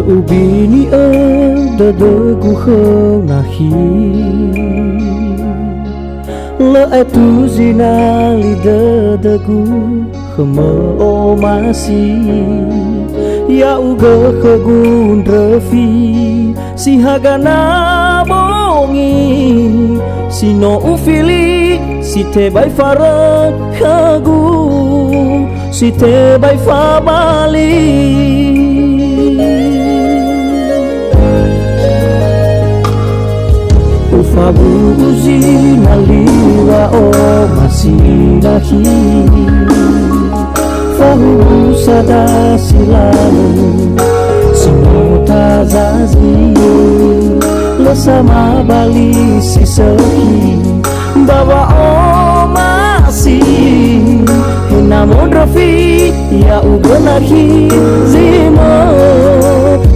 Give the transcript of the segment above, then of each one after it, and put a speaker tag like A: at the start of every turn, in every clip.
A: ubini dadagu nahi le etu zinali dadagu o masih ya uga kegun refi si hagana bongi si no ufili si te bai fara kagu si te bai fa bali ufabu uzi naliwa o masih dahi fahu sada silalu simota zazi lesama bali si sehi bawa o masih namun rafi ya ubenahi zima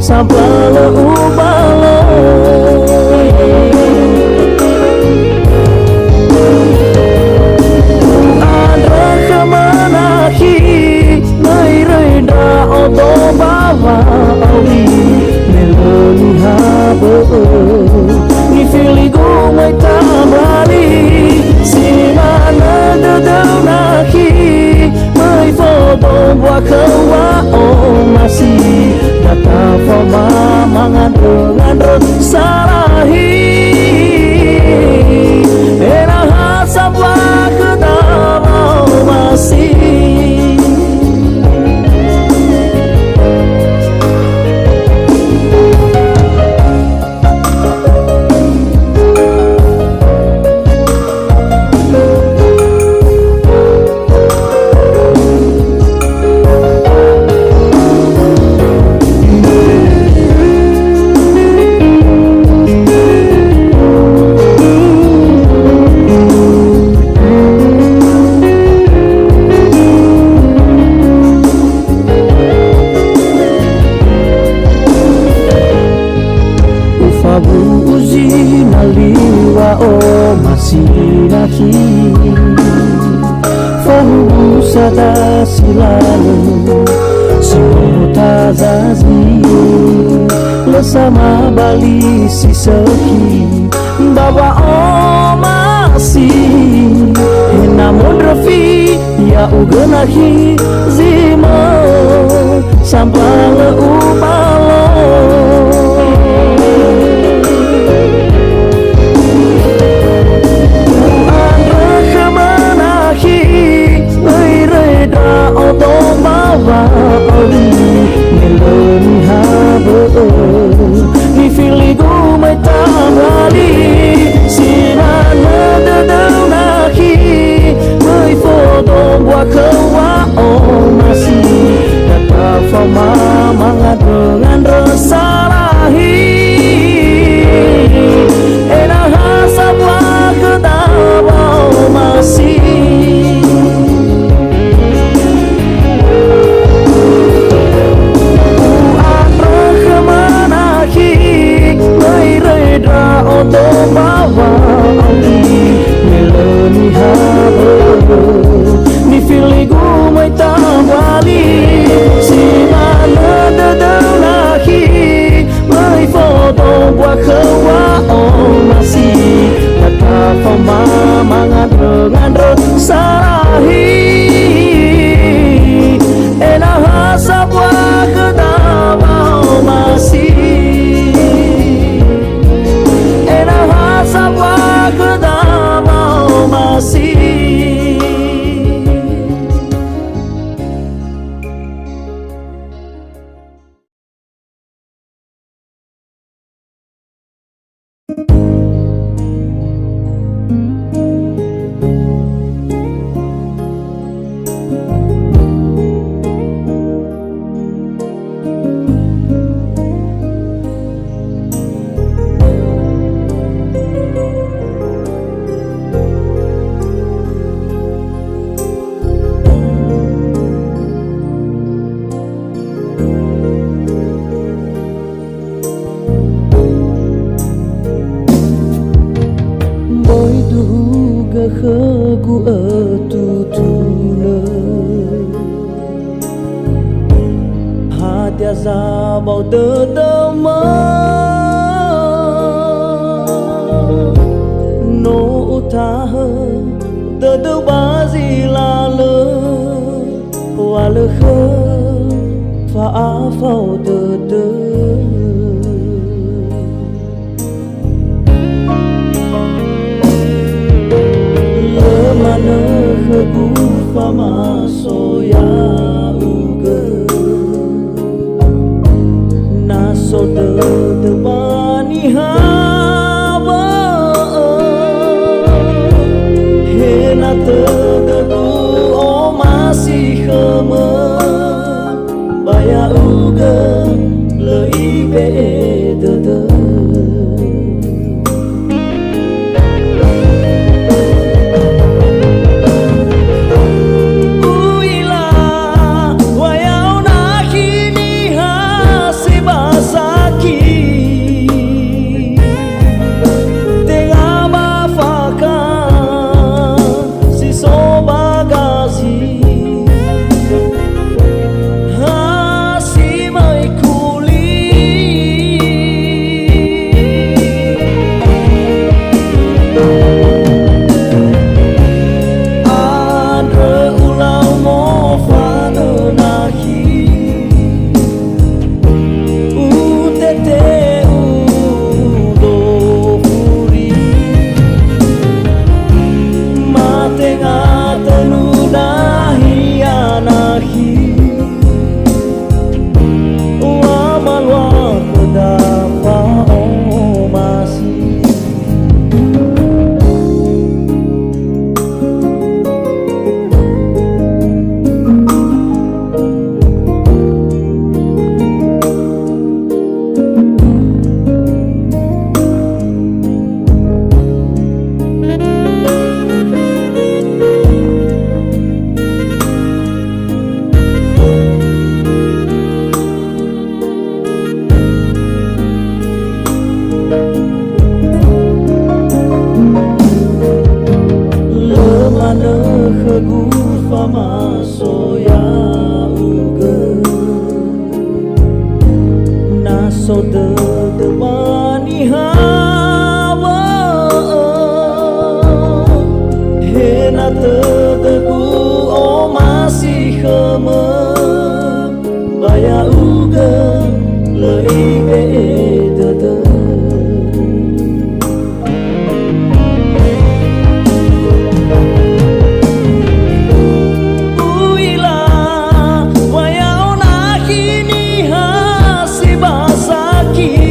A: sampala ubala ni filigu mai tambali si mana dedau naki mai foto buat kewa oh masih data forma mangan dengan salahi era sabwa kedau masih Fabu uzi naliwa o masih dahi fahu sada silalu simota zazi lesama bali si sehi bawa o masih namun rafi ya ugenahi zima sampala ubalo ni filigu mai tambali si mana dedau naki mai foto buat kewa oh masih dapat forma mangat dengan resalahi enah sabwa ketawa masih untuk bawa meloni habo ni filigu mai tambali si mana dedau ra bao tơ tơ mơ nô tha hơ tơ tơ ba gì là lơ hoa lơ khơ pha á phao tơ tơ lơ mà nơ khơ cú pha mà so ya so the bani hava he na the du o masih khama baya uga lei be the so the bani hava he na the ku o masih khama baya uga lei be the aqui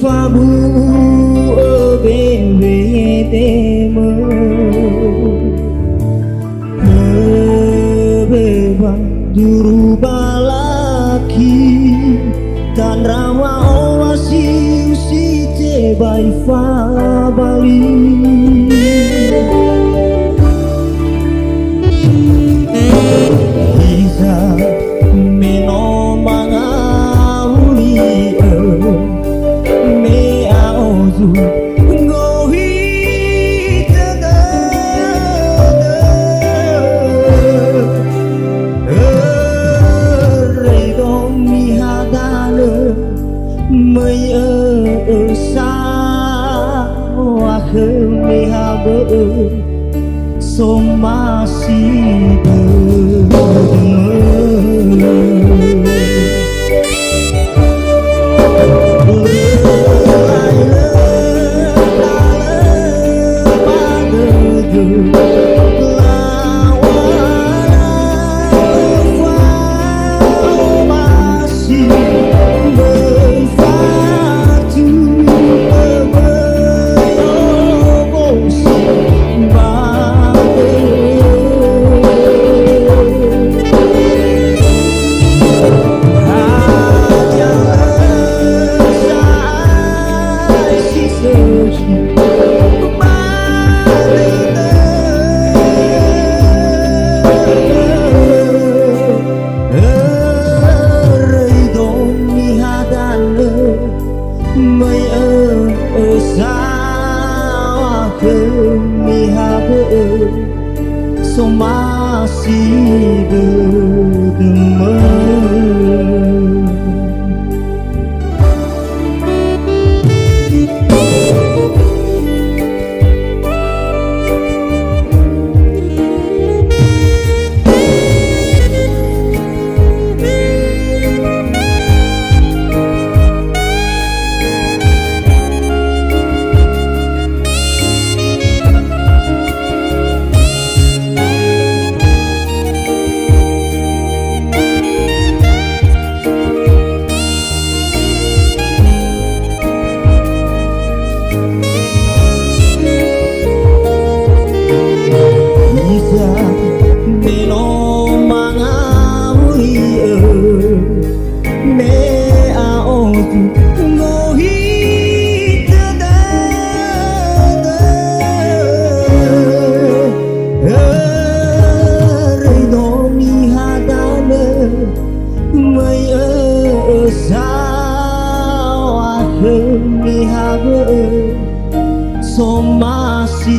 A: pha bu ở bên về tê mơ dirubah lagi dan rawa oasi usi tebai fa bali bisa meno mangauli me auzu mây ở xa hoa khơi mê hà bờ sông ma si mây ở xa khơi mi hà bờ sông ma si bờ mơ mây ở xa khơi hà bờ sông ma si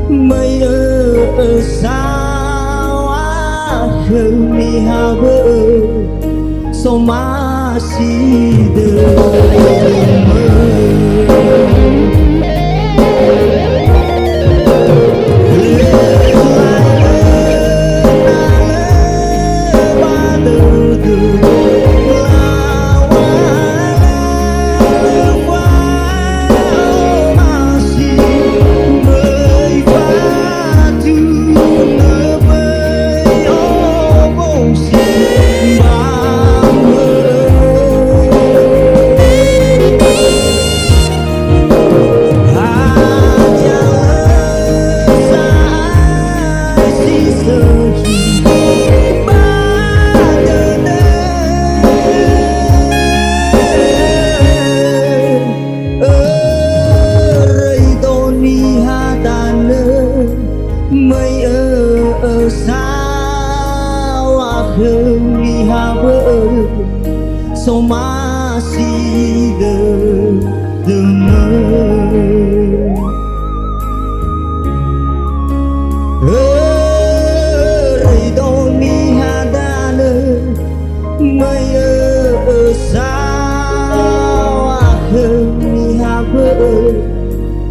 A: mây ở xa khơi mi hà bờ sông ma si so masih demen don't mi hadane mây sao mi habe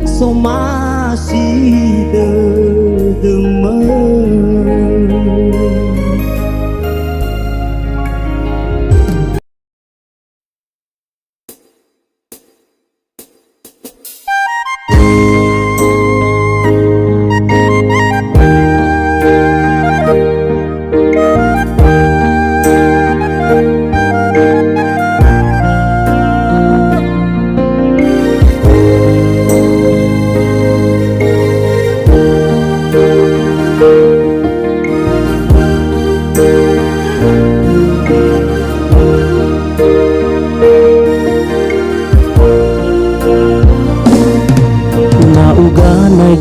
A: so masih demen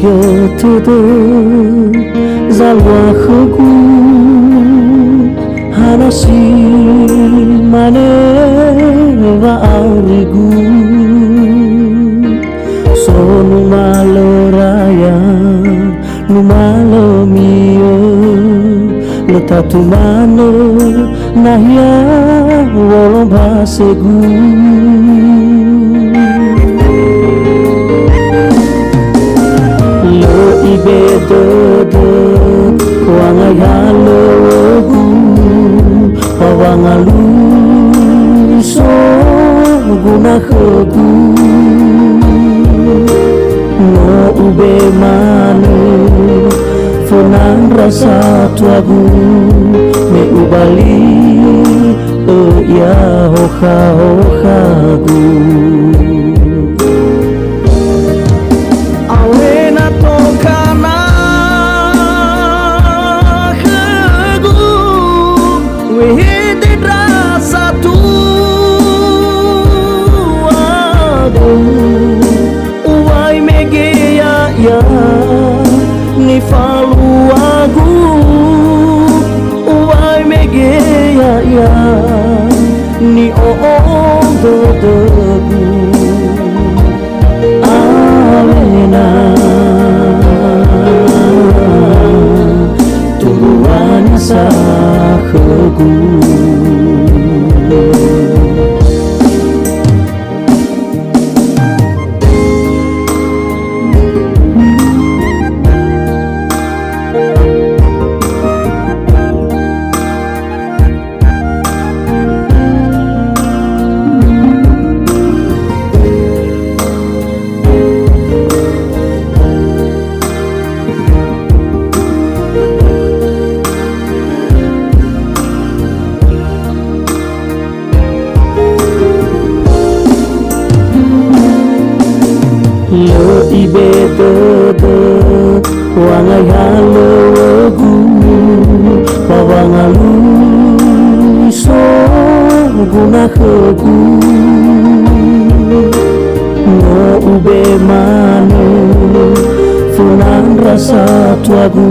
A: Yotudu zalwa khugu hanashi mane wa aurigu sonu maloraya numalo mio lutatu mano nahya wolom basegu ibedodo wanga yalogu wanga luso guna khogu no ube manu funan rasa tuagu me ubali ya hoka hokagu ni falu agu uai megeya ya ni do debu alena turuan sakhegu lo ibedodo wanga yalogu wanga luso guna khogu no ube manu funan rasa tuagu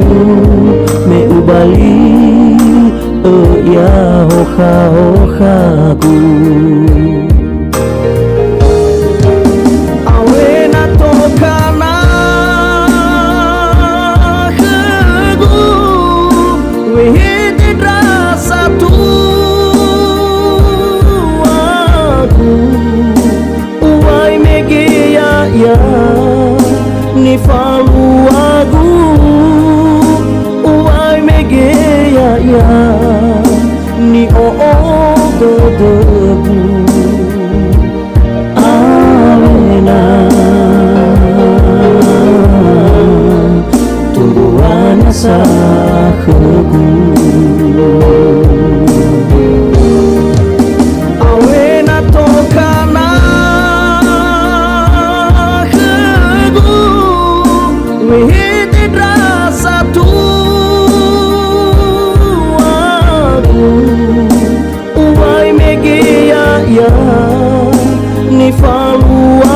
A: me ubali ya hoka hokagu ni falu agu uai megeya ya ni do debu alena turuan sakhegu ni falu